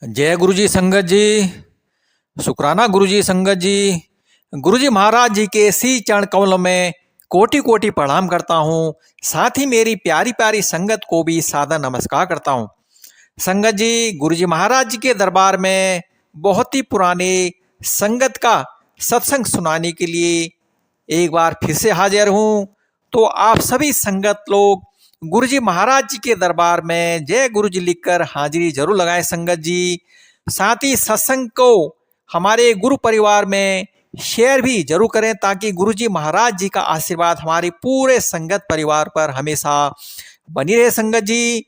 जय गुरु जी संगत जी। शुक्राना गुरु जी संगत जी। गुरु जी महाराज जी के सी चरण कमलों में कोटि कोटि प्रणाम करता हूँ। साथ ही मेरी प्यारी प्यारी संगत को भी सादर नमस्कार करता हूँ। संगत जी, गुरु जी महाराज जी के दरबार में बहुत ही पुराने संगत का सत्संग सुनाने के लिए एक बार फिर से हाजिर हूँ। तो आप सभी संगत लोग गुरु जी महाराज जी के दरबार में जय गुरु जी लिखकर हाजिरी जरूर लगाएं संगत जी। साथ ही सत्संग को हमारे गुरु परिवार में शेयर भी जरूर करें ताकि गुरु जी महाराज जी का आशीर्वाद हमारे पूरे संगत परिवार पर हमेशा बनी रहे संगत जी।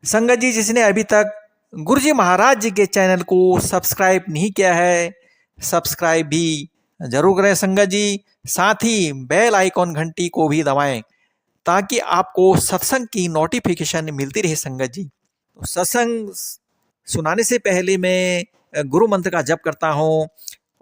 संगत जी, जिसने अभी तक गुरु जी महाराज जी के चैनल को सब्सक्राइब नहीं किया है, सब्सक्राइब भी जरूर करें संगत जी। साथ ही बेल आइकॉन घंटी को भी दबाएं ताकि आपको सत्संग की नोटिफिकेशन मिलती रहे संगत जी। तो सत्संग सुनाने से पहले मैं गुरु मंत्र का जप करता हूँ।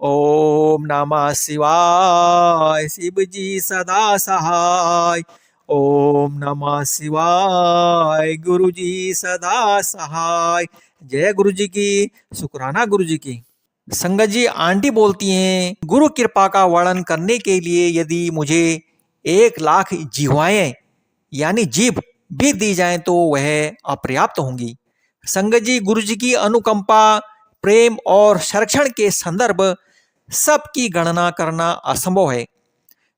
ओम नमः शिवाय, शिव जी सदा सहाय। ओम नमः शिवाय, गुरु जी सदा सहाय। जय गुरु जी की, शुक्राना गुरु जी की। संगत जी, आंटी बोलती हैं, गुरु कृपा का वर्णन करने के लिए यदि मुझे 1,00,000 जीवाएं यानी जीभ भी दी जाएं तो वह अपर्याप्त होंगी। संगत जी, गुरु जी की अनुकंपा, प्रेम और संरक्षण के संदर्भ सबकी गणना करना असंभव है।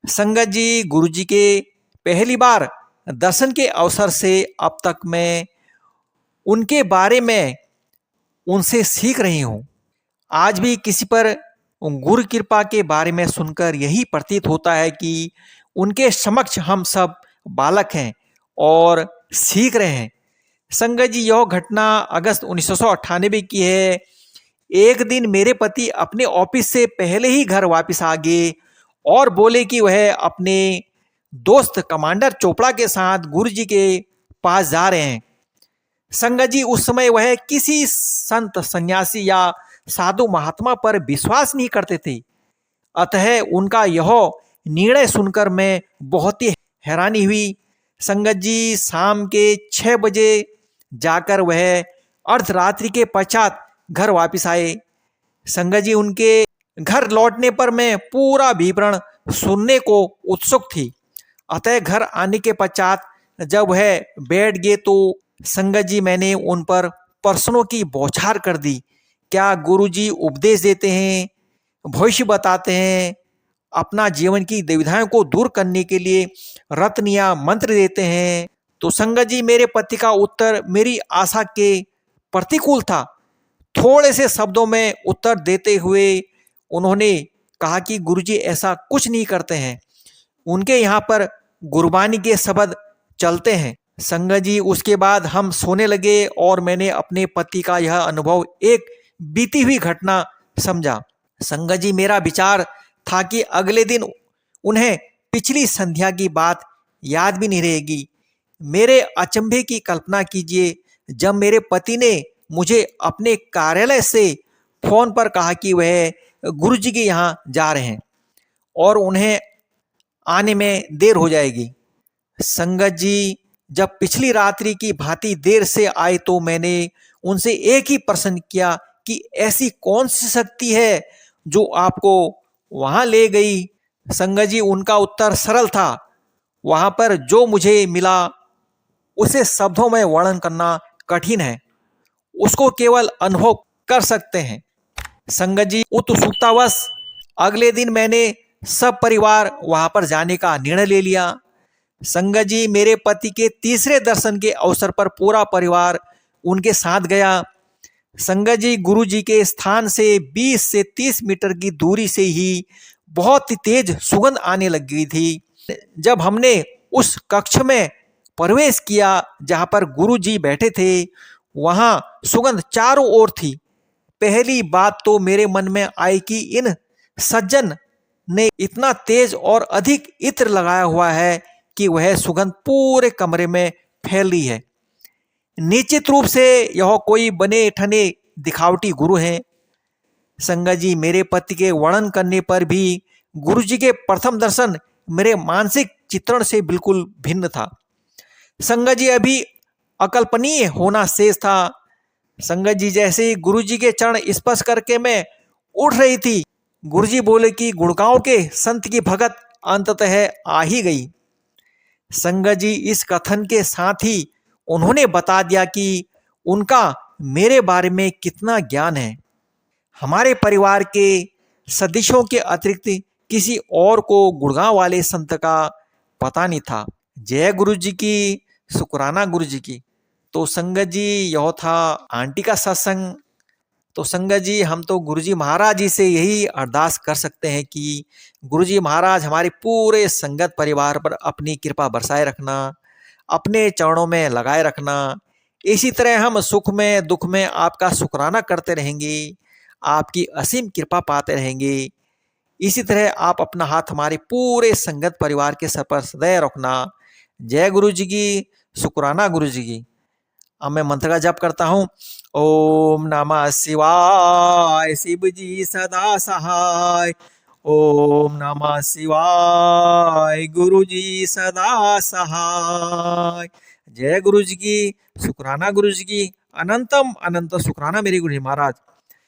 संगत जी, गुरु जी के पहली बार दर्शन के अवसर से अब तक मैं उनके बारे में उनसे सीख रही हूँ। आज भी किसी पर गुरु कृपा के बारे में सुनकर यही प्रतीत होता है कि उनके समक्ष हम सब बालक हैं और सीख रहे हैं। संगत जी, यह घटना अगस्त 1998 की है। एक दिन मेरे पति अपने ऑफिस से पहले ही घर वापस आ गए और बोले कि वह अपने दोस्त कमांडर चोपड़ा के साथ गुरु जी के पास जा रहे हैं। संगत जी, उस समय वह किसी संत सन्यासी या साधु महात्मा पर विश्वास नहीं करते थे। अतः उनका यह निर्णय सुनकर मैं बहुत ही हैरानी हुई। संगत जी, शाम के 6 बजे जाकर वह अर्धरात्रि के पश्चात घर वापस आए। संगत जी, उनके घर लौटने पर मैं पूरा विवरण सुनने को उत्सुक थी। अतः घर आने के पश्चात जब वह बैठ गए तो संगत जी, मैंने उन पर प्रश्नों की बौछार कर दी। क्या गुरुजी उपदेश देते हैं, भविष्य बताते हैं, अपना जीवन की दुविधाओं को दूर करने के लिए रत्न या मंत्र देते हैं? तो संगत जी, मेरे पति का उत्तर मेरी आशा के प्रतिकूल था। थोड़े से शब्दों में उत्तर देते हुए उन्होंने कहा कि गुरुजी ऐसा कुछ नहीं करते हैं, उनके यहाँ पर गुरबानी के शब्द चलते हैं। संगत जी, उसके बाद हम सोने लगे और मैंने अपने पति का यह अनुभव एक बीती हुई घटना समझा। संगत जी, मेरा विचार था कि अगले दिन उन्हें पिछली संध्या की बात याद भी नहीं रहेगी। मेरे अचंभे की कल्पना कीजिए, जब मेरे पति ने मुझे अपने कार्यालय से फोन पर कहा कि वह गुरु जी के यहाँ जा रहे हैं और उन्हें आने में देर हो जाएगी। संगत जी, जब पिछली रात्रि की भांति देर से आए तो मैंने उनसे एक ही प्रश्न किया कि ऐसी कौन सी शक्ति है जो आपको वहां ले गई? संगत जी, उनका उत्तर सरल था। वहां पर जो मुझे मिला उसे शब्दों में वर्णन करना कठिन है, उसको केवल अनुभव कर सकते हैं। संगत जी, उत्सुकतावश अगले दिन मैंने सब परिवार वहां पर जाने का निर्णय ले लिया। संगत जी, मेरे पति के तीसरे दर्शन के अवसर पर पूरा परिवार उनके साथ गया। संगत जी, गुरु जी के स्थान से 20 से 30 मीटर की दूरी से ही बहुत ही तेज सुगंध आने लग गई थी। जब हमने उस कक्ष में प्रवेश किया जहां पर गुरु जी बैठे थे, वहां सुगंध चारों ओर थी। पहली बात तो मेरे मन में आई कि इन सज्जन ने इतना तेज और अधिक इत्र लगाया हुआ है कि वह सुगंध पूरे कमरे में फैल रही है। निश्चित रूप से यह कोई बने ठने दिखावटी गुरु हैं। संगत जी, मेरे पति के वर्णन करने पर भी गुरु जी के प्रथम दर्शन मेरे मानसिक चित्रण से बिल्कुल भिन्न था। संगत जी, अभी अकल्पनीय होना शेष था। संगत जी जैसे ही गुरु जी के चरण स्पर्श करके मैं उठ रही थी, गुरु जी बोले कि गुड़गांव के संत की भगत अंततः आ ही गई। संगत जी इस कथन के साथ ही उन्होंने बता दिया कि उनका मेरे बारे में कितना ज्ञान है। हमारे परिवार के सदस्यों के अतिरिक्त किसी और को गुड़गांव वाले संत का पता नहीं था। जय गुरु जी की, शुक्राना गुरु जी की। तो संगत जी यह था आंटी का सत्संग। तो संगत जी हम तो गुरु जी महाराज जी से यही अरदास कर सकते हैं कि गुरु जी महाराज हमारे पूरे संगत परिवार पर अपनी कृपा बरसाए रखना, अपने चरणों में लगाए रखना। इसी तरह हम सुख में दुख में आपका शुक्राना करते रहेंगे, आपकी असीम कृपा पाते रहेंगे। इसी तरह आप अपना हाथ हमारे पूरे संगत परिवार के सर पर सदैव रखना। जय गुरु जी की, शुक्राना गुरु जी की। अब मैं मंत्र का जप करता हूँ। ओम नमः शिवाय, शिव जी सदा सहाय। ओम नमः शिवाय, गुरु जी सदा सहाय। जय गुरु जी की, शुक्राना गुरु जी की। अनंतम अनंत शुक्राना मेरे गुरु जी महाराज।